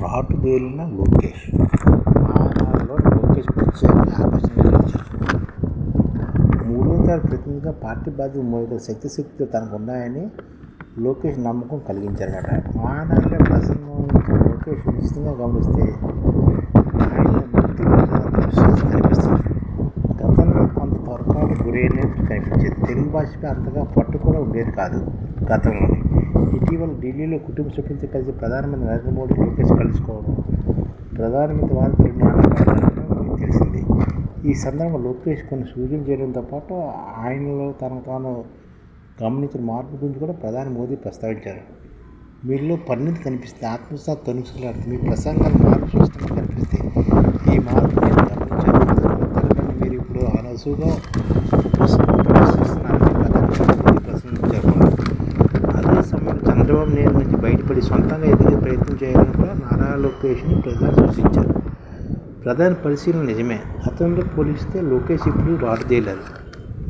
రాటుదేలిన లోకేష్. ఆనాడులో లోకేష్ ప్రత్యేక ఆకర్షణ గెలిచారు. 3వ తారీఖు ప్రతినిధిగా పార్టీ బాధ్యత మోయగల శక్తులు తనకు ఉన్నాయని లోకేష్ నమ్మకం కలిగించారన్నమాట. ఆనాడులో ప్రసంగం లోకేష్ నిశ్చితంగా గమనిస్తే ఆయన కనిపిస్తుంది. గతంలో కొంత పొరపాటు గురైనట్టు కనిపించేది. తెలుగు భాషపై అంతగా పట్టు కూడా ఉండేది కాదు గతంలోనే. ఇటీవల ఢిల్లీలో కుటుంబ సభ్యులతో కలిసి ప్రధానమంత్రి నరేంద్ర మోడీ లోకేష్ కలుసుకోవడం ప్రధానమంత్రి వారితో మాట్లాడడం తెలిసింది. ఈ సందర్భంగా లోకేష్ కొన్ని సూచనలు చేయడంతో పాటు ఆయనలో తాను గమనించిన మార్పు గురించి కూడా ప్రధాని మోదీ ప్రస్తావించారు. మీలో పరిణితి కనిపిస్తే ఆత్మవిశ్వాసం తనుసులాడుతుంది. మీ ప్రసంగాలు మార్పు సృష్టిగా కనిపిస్తే ఈ మార్పు నేను గమనించాను. మీరు ఇప్పుడు అనసుగా ప్రశ్నిస్తున్నారని ప్రధాని ప్రశ్నించారు. అదే సమయంలో చంద్రబాబు నాయుడు నుంచి బయటపడి సొంతంగా ఎదిగే ప్రయత్నం చేయాలని కూడా నారా లోకేష్ని ప్రధాని సూచించారు. ప్రధాని పరిశీలన నిజమే. గతంలో పోలిస్తే లోకేష్ ఇప్పుడు రాటుదేలారు.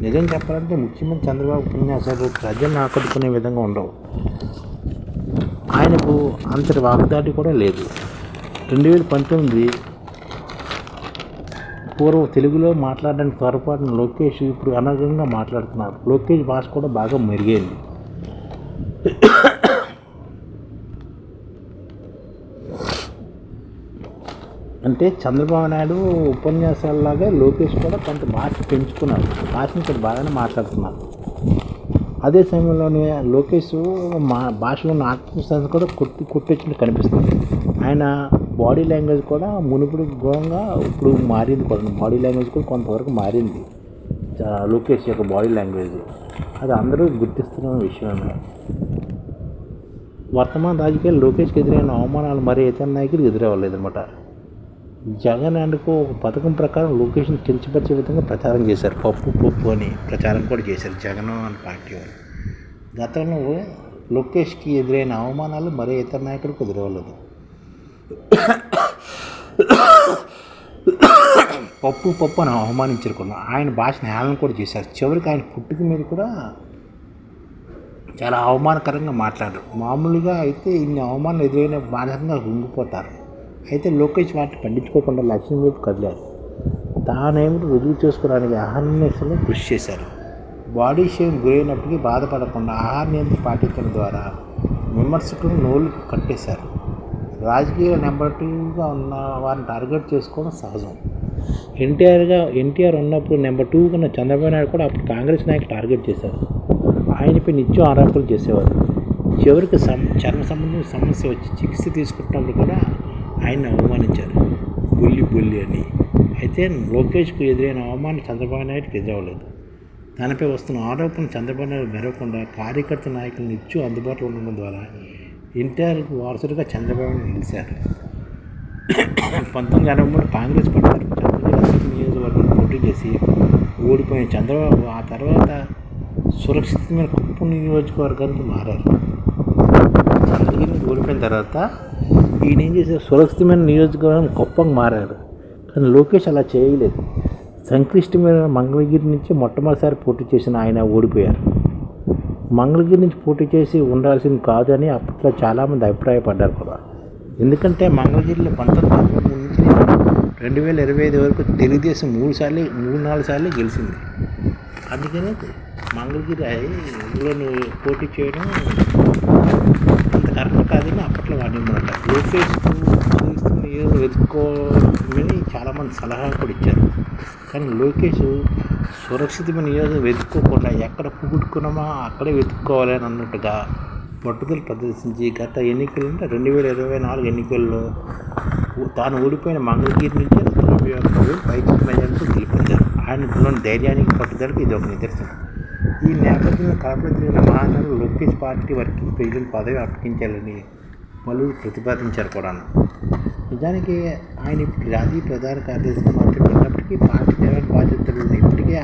నిజం చెప్పాలంటే ముఖ్యమంత్రి చంద్రబాబు ఉపన్యాసాలు ప్రజలను ఆకట్టుకునే విధంగా ఉండవు. ఆయనకు అంతటి వాగ్దాటి కూడా లేదు. 2019 పూర్వం తెలుగులో మాట్లాడడానికి త్వరపాటున లోకేష్ ఇప్పుడు అనర్గంగా మాట్లాడుతున్నారు. లోకేష్ భాష కూడా బాగా మెరుగైంది. అంటే చంద్రబాబు నాయుడు ఉపన్యాసాలలాగా లోకేష్ కూడా కొంత భాష పెంచుకున్నారు. భాషను ఇక్కడ బాగానే మాట్లాడుతున్నారు. అదే సమయంలోనే లోకేష్ భాషలో ఉన్న ఆత్మవిశ్వాసం కూడా కొట్టొచ్చినట్టు కనిపిస్తుంది. ఆయన బాడీ లాంగ్వేజ్ కూడా మునుపుడు ఘోరంగా ఇప్పుడు మారింది కూడా. బాడీ లాంగ్వేజ్ కూడా కొంతవరకు మారింది లోకేష్ యొక్క బాడీ లాంగ్వేజ్. అది అందరూ గుర్తిస్తున్న విషయమే. వర్తమాన రాజకీయాలు లోకేష్కి ఎదురైన అవమానాలు మరీ ఇతర నాయకులు ఎదురవ్వలేదన్నమాట. జగన్ అండ్కు ఒక పథకం ప్రకారం లొకేషన్ కించపరిచే విధంగా ప్రచారం చేశారు. పప్పు అని ప్రచారం కూడా చేశారు జగన్ అని పార్టీ వాళ్ళు. గతంలో లోకేష్కి ఎదురైన అవమానాలు మరే ఇతర నాయకులకు ఎదురవ్వలేదు. పప్పు అని అవమానించకుండా ఆయన భాషను హేళన కూడా చేశారు. చివరికి ఆయన పుట్టుక మీద కూడా చాలా అవమానకరంగా మాట్లాడారు. మామూలుగా అయితే ఇన్ని అవమానాలు ఎదురైన బాధంగా ఉంగిపోతారు. అయితే లోకేష్ వాటిని పండించుకోకుండా లక్ష్యం వైపు కదిలారు. తానేమిటి రుజువు చేసుకోవడానికి అహర్నిశలు కృషి చేశారు. బాడీ షేమ్ గురైనప్పటికీ బాధపడకుండా ఆహార నియంత్రణ పాటించడం ద్వారా విమర్శకులను నోళ్ళు కట్టేశారు. రాజకీయ నెంబర్ 2గా ఉన్న వారిని టార్గెట్ చేసుకోవడం సహజం. ఎన్టీఆర్ ఉన్నప్పుడు నెంబర్ 2 ఉన్న చంద్రబాబు నాయుడు కూడా అప్పుడు కాంగ్రెస్ నాయకులు టార్గెట్ చేశారు. ఆయనపై నిత్యం ఆరోపణలు చేసేవారు. చివరికి చర్మ సంబంధించిన సమస్య వచ్చి చికిత్స తీసుకుంటున్నప్పుడు కూడా ఆయన్ని అవమానించారు. బుల్లి అని. అయితే లోకేష్కు ఎదురైన అవమానం చంద్రబాబు నాయుడుకి ఎదురవ్వలేదు. తనపై వస్తున్న ఆరోపణలు చంద్రబాబు నాయుడు మెరవకుండా కార్యకర్త నాయకులను నిత్యం అందుబాటులో ఉండడం ద్వారా ఎన్టీఆర్కు వారసుడిగా చంద్రబాబు నాయుడు నిలిచారు. 1983 కాంగ్రెస్ పడ్డారు. చంద్రబాబు నియోజకవర్గం పోటీ చేసి ఓడిపోయిన చంద్రబాబు ఆ తర్వాత సురక్షితమైన కుప్పం నియోజకవర్గానికి మారారు. చంద్రగిరి ఓడిపోయిన తర్వాత ఈయన ఏం చేశారు, సురక్షితమైన నియోజకవర్గం కుప్పంగా మారారు. కానీ లోకేష్ అలా చేయలేదు. సంక్లిష్టమైన మంగళగిరి నుంచి మొట్టమొదటిసారి పోటీ చేసిన ఆయన ఓడిపోయారు. మంగళగిరి నుంచి పోటీ చేసి ఉండాల్సింది కాదని అప్పట్లో చాలామంది అభిప్రాయపడ్డారు కూడా. ఎందుకంటే మంగళగిరిలో 1993 నుంచి 2025 వరకు తెలుగుదేశం 3-4 సార్లు గెలిచింది. అందుకనే మంగళగిరి ఇందులో పోటీ చేయడం అంత కరెక్ట్ కాదని అప్పట్లో వాడినమాట. లోకేష్కు వెతుక్కోమని చాలామంది సలహా కూడా ఇచ్చారు. కానీ లోకేష్ సురక్షితమైన నియోజకం వెతుక్కోకుండా ఎక్కడ పుట్టుకున్నామో అక్కడే వెతుక్కోవాలని అన్నట్టుగా పట్టుదల ప్రదర్శించి గత ఎన్నికలు 2024 ఎన్నికల్లో తాను ఓడిపోయిన మంగళగిరి నుంచి 91,000 పైకి మెజార్టీతో గెలిపించారు. ఆయనలోని ధైర్యానికి పట్టుదలకు ఇది ఒక నిదర్శనం. ఈ నేపథ్యంలో కడపలో జరిగిన మహానగరంలో లోకేష్ పార్టీ వర్కింగ్ ప్రెసిడెంట్ పదవి అప్పగించాలని పలువురు ప్రతిపాదించారు కూడా. నిజానికి ఆయన ఇప్పుడు రాజకీయ ప్రధాన కార్యదర్శిగా మాట్లాడుతున్నప్పటికీ పార్టీ నిర్వహణ బాధ్యతలను ఇప్పటికే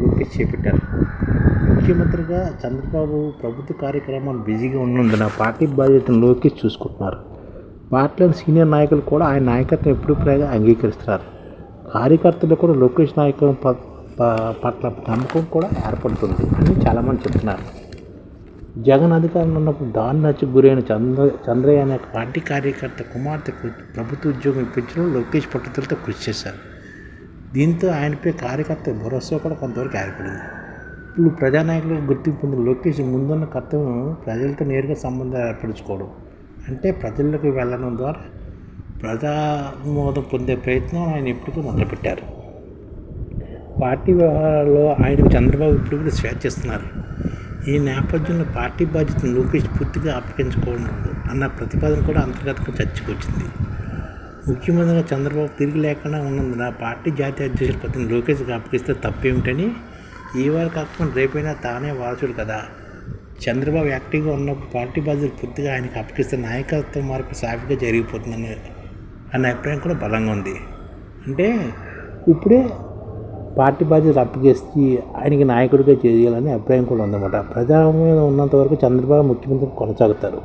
లోకేష్ చేపట్టారు. ముఖ్యమంత్రిగా చంద్రబాబు ప్రభుత్వ కార్యక్రమాలు బిజీగా ఉన్నందున పార్టీ బాధ్యతను లోకేష్ చూసుకుంటున్నారు. పార్టీలోని సీనియర్ నాయకులు కూడా ఆయన నాయకత్వం ఎప్పుడూ అంగీకరిస్తున్నారు. కార్యకర్తలు కూడా లోకేష్ నాయకత్వం పట్ల నమ్మకం కూడా ఏర్పడుతుంది అని చాలామంది చెప్తున్నారు. జగన్ అధికారంలో ఉన్నప్పుడు దారుణ హత్యకు గురైన చంద్రయ్య అనే పార్టీ కార్యకర్త కుమార్తెకు ప్రభుత్వ ఉద్యోగం ఇప్పించడం లోకేష్ పట్టుదలతో కృషి చేశారు. దీంతో ఆయనపై కార్యకర్త భరోసా కూడా కొంతవరకు ఏర్పడింది. ఇప్పుడు ప్రజానాయకులుగా గుర్తింపు పొందిన లోకేష్ ముందున్న కర్తవ్యం ప్రజలతో నేరుగా సంబంధాలు ఏర్పరచుకోవడం, అంటే ప్రజల్లోకి వెళ్ళడం ద్వారా ప్రజామోదం పొందే ప్రయత్నం ఆయన ఇప్పటికీ మొదలుపెట్టారు. పార్టీ వ్యవహారాల్లో ఆయనకు చంద్రబాబు ఇప్పుడు కూడా స్వేచ్ఛ ఇస్తున్నారు. ఈ నేపథ్యంలో పార్టీ బాధ్యతను లోకేష్ పూర్తిగా అప్పగించుకోవడం అన్న ప్రతిపాదన కూడా అంతర్గతంగా చర్చకు వచ్చింది. ముఖ్యమంత్రిగా చంద్రబాబు తిరిగి లేకుండా ఉన్నందున పార్టీ జాతీయ అధ్యక్షుల పదవిని లోకేష్కి అప్పగిస్తే తప్పేమిటని, ఇవాళ కాకుండా రేపైనా తానే వారసుడు కదా, చంద్రబాబు యాక్టివ్గా ఉన్నప్పుడు పార్టీ బాధ్యతలు పూర్తిగా ఆయనకు అప్పగిస్తే నాయకత్వ మార్పు సాఫీగా జరిగిపోతుందని అన్న అభిప్రాయం కూడా బలంగా ఉంది. అంటే ఇప్పుడే పార్టీ బాధ్యతలు అప్పగిస్తే ఆయనకి నాయకుడిగా చేయాలనే అభిప్రాయం కూడా ఉందన్నమాట. ప్రజాస్వామ్యంలో ఉన్నంత వరకు చంద్రబాబు ముఖ్యమంత్రి కొనసాగుతారు.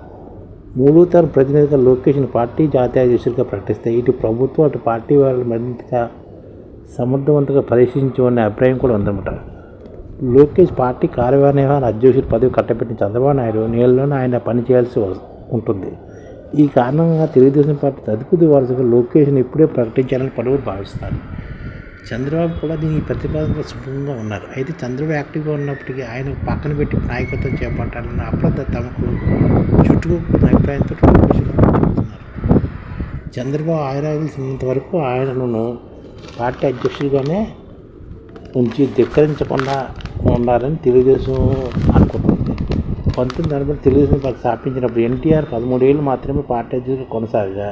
మూడో తరం ప్రతినిధిగా లోకేష్ను పార్టీ జాతీయ అధ్యక్షుడిగా ప్రకటిస్తే ఇటు ప్రభుత్వం అటు పార్టీ వాళ్ళు మరింతగా సమర్థవంతంగా పరీక్షించమనే అభిప్రాయం కూడా ఉందన్నమాట. లోకేష్ పార్టీ కార్యనిర్వహణ అధ్యక్షుడి పదవి కట్టబెట్టిన చంద్రబాబు నాయుడు నీళ్ళలోనే ఆయన పని చేయాల్సి ఉంటుంది. ఈ కారణంగా తెలుగుదేశం పార్టీ తదుపరి వరుసగా లోకేష్ను ఇప్పుడే ప్రకటించాలని పలువురు భావిస్తారు. చంద్రబాబు కూడా దీనికి ప్రతిపాదనలో సుఖంగా ఉన్నారు. అయితే చంద్రబాబు యాక్టివ్గా ఉన్నప్పటికీ ఆయన పక్కన పెట్టి నాయకత్వం చేపట్టాలన్న అప్రద తమకు చుట్టుకున్న అభిప్రాయంతో చెబుతున్నారు. చంద్రబాబు ఆయురాయులు ఉన్నంత వరకు ఆయనను పార్టీ అధ్యక్షుడిగానే ఉంచి ధిక్కరించకుండా ఉండాలని తెలుగుదేశం అనుకుంటుంది. 1980 తెలుగుదేశం పార్టీ స్థాపించినప్పుడు ఎన్టీఆర్ 13 ఏళ్ళు మాత్రమే పార్టీ అధ్యక్షుడిగా కొనసాగా,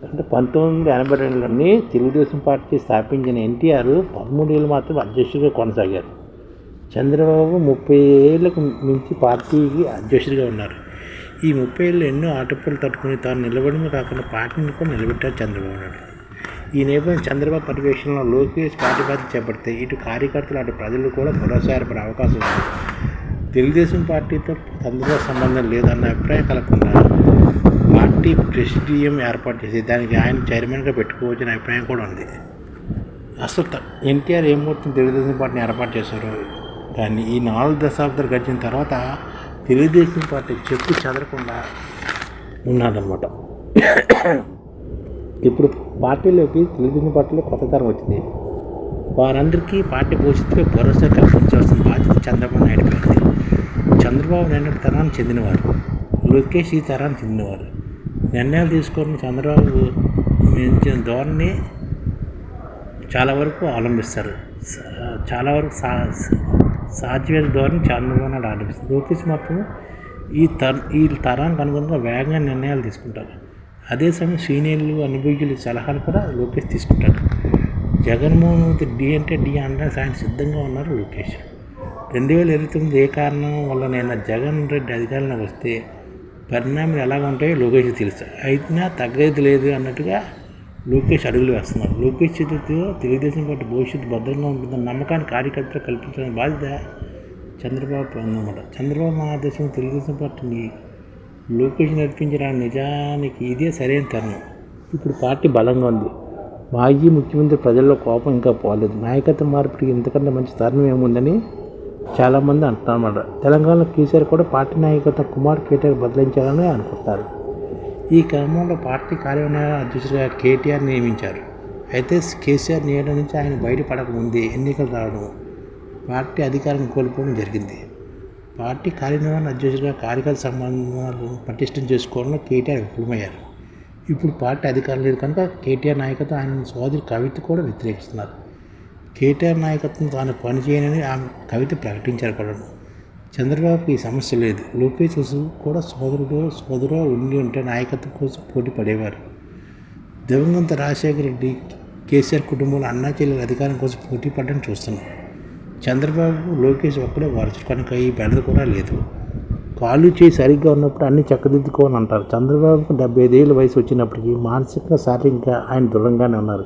అంటే 1982లోని తెలుగుదేశం పార్టీ స్థాపించిన ఎన్టీఆర్ 13 ఏళ్ళు మాత్రమే అధ్యక్షుడిగా కొనసాగారు. చంద్రబాబు 30 ఏళ్ళకు మించి పార్టీకి అధ్యక్షుడిగా ఉన్నారు. ఈ 30 ఏళ్ళు ఎన్నో ఆటపోలు తట్టుకుని తాను నిలబడమే కాకుండా పార్టీని కూడా నిలబెట్టారు చంద్రబాబు నాయుడు. ఈ నేపథ్యం చంద్రబాబు పర్యవేక్షణలో లోకేష్ పార్టీ బాధ్యత చేపడితే ఇటు కార్యకర్తలు అటు ప్రజలు కూడా భరోసా ఏర్పడే అవకాశం ఉంది. తెలుగుదేశం పార్టీతో చంద్రబాబు సంబంధం లేదన్న అభిప్రాయం కలగకుండా పార్టీ ప్రెసిడియం ఏర్పాటు చేసి దానికి ఆయన చైర్మన్గా పెట్టుకోవచ్చనే అభిప్రాయం కూడా ఉంది. అసలు ఎన్టీఆర్ ఏమవుతుంది తెలుగుదేశం పార్టీని ఏర్పాటు చేశారు, కానీ ఈ 4 దశాబ్దాలు గడిచిన తర్వాత తెలుగుదేశం పార్టీ చెక్కు చెదరకుండా ఉన్నదన్నమాట. ఇప్పుడు పార్టీలోకి తెలుగుదేశం పార్టీలో కొత్త తరం వచ్చింది. వారందరికీ పార్టీ భవిష్యత్తుపై భరోసా కల్పించాల్సిన బాధ్యత చంద్రబాబు నాయుడుపై ఉంది. చంద్రబాబు నాయుడు తరానికి చెందినవారు, లోకేష్ ఈ తరానికి చెందినవారు. నిర్ణయాలు తీసుకొని చంద్రబాబు మించిన ధోరణి చాలా వరకు అవలంబిస్తారు. చాలా వరకు సాధ్యమైన ధోరణి చంద్రబాబు నాయుడు అవలంబిస్తారు. లోకేష్ మాత్రం ఈ తరానికి అనుగుణంగా వేగంగా నిర్ణయాలు తీసుకుంటారు. అదే సమయం సీనియర్లు అనుభవజ్ఞుల సలహాలు కూడా లోకేష్ తీసుకుంటారు. జగన్మోహన్ రెడ్డి డి అంటే డి అనడానికి ఆయన సిద్ధంగా ఉన్నారు లోకేష్. 2029 ఏ కారణం వల్ల నేను జగన్ రెడ్డి అధికారంలోకి వస్తే పరిణామాలు ఎలాగ ఉంటాయో లోకేష్ తెలుసు. అయినా తగ్గేది లేదు అన్నట్టుగా లోకేష్ అడుగులు వేస్తున్నారు. లోకేష్ చేతితో తెలుగుదేశం పార్టీ భవిష్యత్తు భద్రంగా ఉంటుందన్న నమ్మకాన్ని కార్యకర్తలు కల్పించిన బాధ్యత చంద్రబాబు అన్నమాట. చంద్రబాబు మహాదేశం తెలుగుదేశం పార్టీని లోకేష్ నడిపించడానికి నిజానికి ఇదే సరైన తరుణం. ఇప్పుడు పార్టీ బలంగా ఉంది. మాజీ ముఖ్యమంత్రి ప్రజల్లో కోపం ఇంకా పోలేదు. నాయకత్వ మార్పిడికి ఇంతకంటే మంచి తరుణం ఏముందని చాలామంది అంటున్నారన్నమాట. తెలంగాణలో కేసీఆర్ కూడా పార్టీ నాయకత్వం కుమార్ కేటీఆర్ బదిలించాలని అనుకుంటారు. ఈ క్రమంలో పార్టీ కార్యనిర్వహణ అధ్యక్షుడిగా కేటీఆర్ నియమించారు. అయితే కేసీఆర్ నియమనం నుంచి ఆయన బయటపడక ముందే ఎన్నికలు రావడం, పార్టీ అధికారం కోల్పోవడం జరిగింది. పార్టీ కార్యనిర్వహణ అధ్యక్షుడిగా కార్యకర్త సంబంధాలు పటిష్టం చేసుకోవడంలో కేటీఆర్ విఫలమయ్యారు. ఇప్పుడు పార్టీ అధికారం లేదు కనుక కేటీఆర్ నాయకత్వం ఆయన సోదరి కవిత కూడా వ్యతిరేకిస్తున్నారు. కేటీఆర్ నాయకత్వం తాను పనిచేయనని ఆమె కవిత ప్రకటించారు కూడా. చంద్రబాబుకి ఈ సమస్య లేదు. లోకేష్ కూడా సోదరుడు ఉండి ఉంటే నాయకత్వం కోసం పోటీ పడేవారు. దివంగత రాజశేఖర రెడ్డి కేసీఆర్ కుటుంబంలో అన్నా చెల్లెల అధికారం కోసం పోటీ పడడం చూస్తున్నాం. చంద్రబాబు లోకేష్ ఒక్కడే వారసుడు కనుక ఈ బెడద కూడా లేదు. కాళ్ళు చేయి సరిగ్గా ఉన్నప్పుడు అన్ని చక్కదిద్దుకోవాలని అంటారు. చంద్రబాబుకు 75 ఏళ్ళ వయసు వచ్చినప్పటికీ మానసికంగా శారీరకంగా ఆయన దృఢంగానే ఉన్నారు.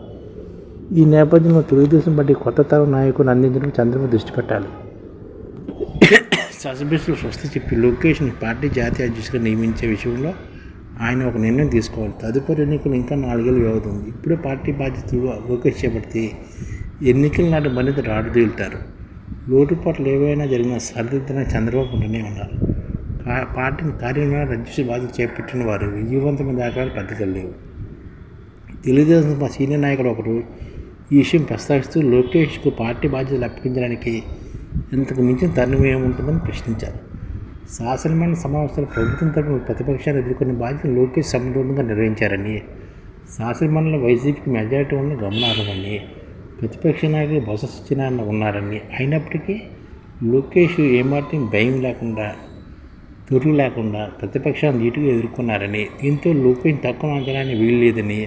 ఈ నేపథ్యంలో తెలుగుదేశం పార్టీ కొత్త తరం నాయకులను అందించడానికి చంద్రబాబు దృష్టి పెట్టాలి. సభ్యులు స్వస్తి చెప్పి లోకేష్ని పార్టీ జాతీయ అధ్యక్షుడిగా నియమించే విషయంలో ఆయన ఒక నిర్ణయం తీసుకోవాలి. తదుపరి ఎన్నికలు ఇంకా 4 ఏళ్ళు వ్యవధి ఉంది. ఇప్పుడే పార్టీ బాధ్యతలు లోకేష్ చేపడితే ఎన్నికల నాటి మరింత రాడుదేలుతారు. లోటుపాట్లు ఏవైనా జరిగినా సరిదిద్దడానికి చంద్రబాబు ఉండనే ఉన్నారు. పార్టీని కార్యనిర్వహణ రద్దు బాధ్యత చేపట్టిన వారు విజయవంతమైన దాఖలాలు పద్ధతులు లేవు. తెలుగుదేశం సీనియర్ నాయకుడు ఒకరు ఈ విషయం ప్రస్తావిస్తూ లోకేష్కు పార్టీ బాధ్యతలు అప్పగించడానికి ఇంతకు మించిన తరుణం ఏముంటుందని ప్రశ్నించారు. శాసనమండలి సమావేశాలు ప్రభుత్వం తరపున ప్రతిపక్షాలు ఎదుర్కొనే బాధ్యతలు లోకేష్ సమర్థవంతంగా నిర్వహించారని, శాసనమండలిలో వైసీపీకి మెజారిటీ ఉన్న గమనార్హమని, ప్రతిపక్ష నాయకులు బొత్స సత్యనారాయణ ఉన్నారని, అయినప్పటికీ లోకేష్ ఏమాత్రం భయం లేకుండా తొరుగు లేకుండా ప్రతిపక్షాలను నీటుగా ఎదుర్కొన్నారని, దీంతో లోకేష్ తక్కువ అంచనాన్ని వీలు లేదని,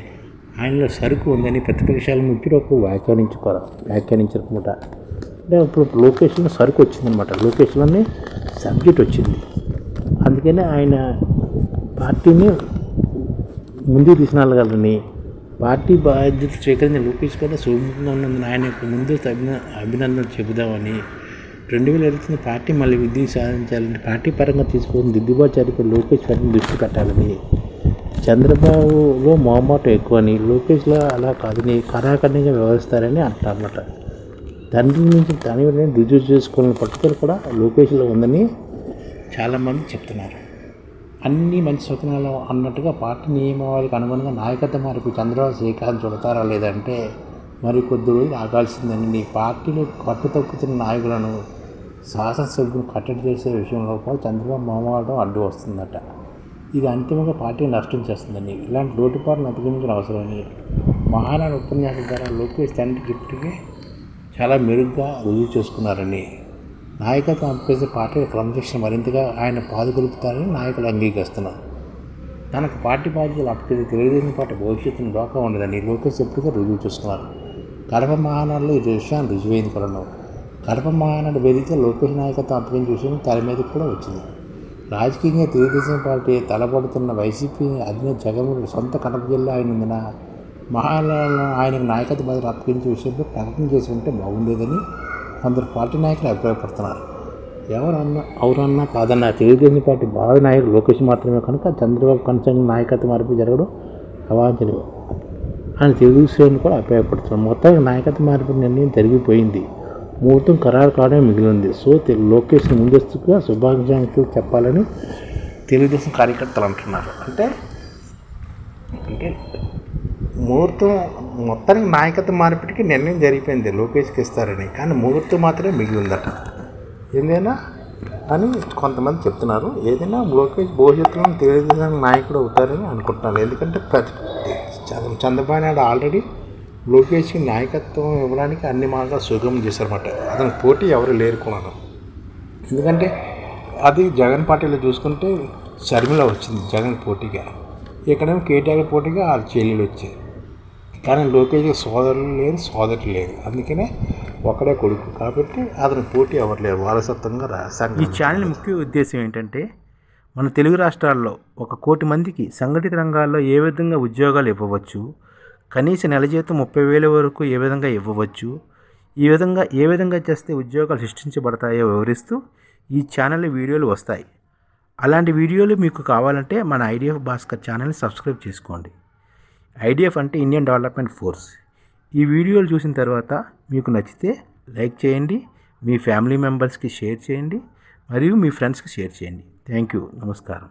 ఆయనలో సరుకు ఉందని ప్రతిపక్షాలను ఇప్పటివరకు వ్యాఖ్యానించకుండా అంటే ఇప్పుడు లోకేష్లో సరుకు వచ్చిందనమాట. లోకేష్లోనే సబ్జెక్ట్ వచ్చింది. అందుకనే ఆయన పార్టీని ముందుకు తీసుకెళ్ళగలరని, పార్టీ బాధ్యత స్వీకరించిన లోకేష్ కన్నా సుముఖంగా ఉన్నందున ఆయనకు ముందు అభినందనలు చెబుదామని, 2020 పార్టీ మళ్ళీ విజయం సాధించాలని, పార్టీ పరంగా తీసుకొని దిద్దుబాటు చర్యపై లోకేష్ గారిని దృష్టి పెట్టాలని, చంద్రబాబులో మొహమాటం ఎక్కువని, లోకేష్లో అలా కాదని కరాఖండిగా వ్యవహరిస్తారని అంటారన్నమాట. తండ్రి నుంచి తనని రుజువు చేసుకోవాలని పట్టుదల కూడా లోకేష్లో ఉందని చాలామంది చెప్తున్నారు. అన్ని మంచి స్వప్నాలు అన్నట్టుగా పార్టీ నియమావళికి అనుగుణంగా నాయకత్వ మార్పు చంద్రబాబు శ్రీకాంత్ చుడతారా లేదంటే మరి కొద్ది రోజులు ఆగాల్సిందని, పార్టీలో కట్టుతప్పుతున్న నాయకులను శాసనసభ్యులు కట్టడి చేసే విషయంలో కూడా చంద్రబాబు మొహమాటం అడ్డు వస్తుందట. ఇది అంతిమంగా పార్టీని నష్టం చేస్తుందని, ఇలాంటి లోటుపాట్లను అధిగమించిన అవసరమని మహానాడు ఉపన్యాసం ద్వారా లోకేష్ తండ్రి గిఫ్ట్కి చాలా మెరుగ్గా రుజువు చేసుకున్నారని, నాయకత్వం అప్పేసే పార్టీల క్రమశిక్షణ మరింతగా ఆయన పాదుకొలుపుతారని నాయకులు అంగీకరిస్తున్నారు. తనకు పార్టీ బాధ్యతలు అప్పచేసి తెలుగుదేశం పార్టీ భవిష్యత్తును డోకా ఉండదని లోకేష్ ఎప్పటిగా రుజువు చేసుకున్నారు. కడప మహానాడులో ఈ విషయాన్ని రుజువైంది కూడా. కడప మహానాడు వేదికగా లోకేష్ నాయకత్వం అప్పగించే విషయం తెర మీదకి కూడా వచ్చింది. రాజకీయంగా తెలుగుదేశం పార్టీ తలపడుతున్న వైసీపీ అధినేత జగన్మోహన్ సొంత కడప జిల్లా అయినందున మహానాడులో ఆయనకు నాయకత్వ బాధ్యతలు అప్పగించే విషయంలో ప్రకటన చేసి ఉంటే బాగుండేదని కొందరు పార్టీ నాయకులు అభిప్రాయపడుతున్నారు. ఎవరన్నా కాదన్నా తెలుగుదేశం పార్టీ బాగా నాయకుడు లోకేష్ మాత్రమే కనుక చంద్రబాబు కొనసాగిన నాయకత్వ మార్పు జరగడం అవాంఛనీయం అని తెలుగు శ్రేణులు కూడా అభిప్రాయపడుతున్నారు. మొత్తానికి నాయకత్వ మార్పు నిర్ణయం జరిగిపోయింది. ముహూర్తం ఖరారు కావడమే మిగిలింది. సో లోకేష్ని ముందస్తుగా శుభాకాంక్షలు చెప్పాలని తెలుగుదేశం కార్యకర్తలు అంటున్నారు. అంటే ముహూర్తం మొత్తానికి నాయకత్వ మార్పిడికి నిర్ణయం జరిగిపోయింది, లోకేష్కి ఇస్తారని. కానీ ముహూర్తం మాత్రమే మిగిలిందట. ఏదైనా అని కొంతమంది చెప్తున్నారు. ఏదైనా లోకేష్ భవిష్యత్తులో తెలుగుదేశం నాయకుడు అవుతారని అనుకుంటున్నాను. ఎందుకంటే చంద్రబాబు నాయుడు ఆల్రెడీ లోకేష్కి నాయకత్వం ఇవ్వడానికి అన్ని మార్గాలు సుగమం చేశారన్నమాట. అతనికి పోటీ ఎవరు లేరుకున్నాను. ఎందుకంటే అది జగన్ పార్టీలో చూసుకుంటే షర్మిల వచ్చింది జగన్ పోటీగా, ఇక్కడేమో కేటీఆర్ పోటీగా వాళ్ళ చెల్లెలు వచ్చాయి. కానీ లోకేష్కి సోదరులు లేరు. అందుకనే ఒకడే కొడుకు కాబట్టి అతని పోటీ ఎవరు లేరు, వారసత్వంగా రాశారు. ఈ ఛానల్ ముఖ్య ఉద్దేశం ఏంటంటే మన తెలుగు రాష్ట్రాల్లో 1 కోటి మందికి సంఘటిత రంగాల్లో ఏ విధంగా ఉద్యోగాలు ఇవ్వవచ్చు, కనీస నెల జీతం 30,000 వరకు ఏ విధంగా ఇవ్వవచ్చు, ఏ విధంగా చేస్తే ఉద్యోగాలు సృష్టించబడతాయో వివరిస్తూ ఈ ఛానల్లో వీడియోలు వస్తాయి. అలాంటి వీడియోలు మీకు కావాలంటే మన ఐడిఎఫ్ భాస్కర్ ఛానల్ని సబ్స్క్రైబ్ చేసుకోండి. ఐడిఎఫ్ అంటే ఇండియన్ డెవలప్మెంట్ ఫోర్స్. ఈ వీడియోలు చూసిన తర్వాత మీకు నచ్చితే లైక్ చేయండి, మీ ఫ్యామిలీ మెంబర్స్కి షేర్ చేయండి, మరియు మీ ఫ్రెండ్స్కి షేర్ చేయండి. Thank you. నమస్కారం.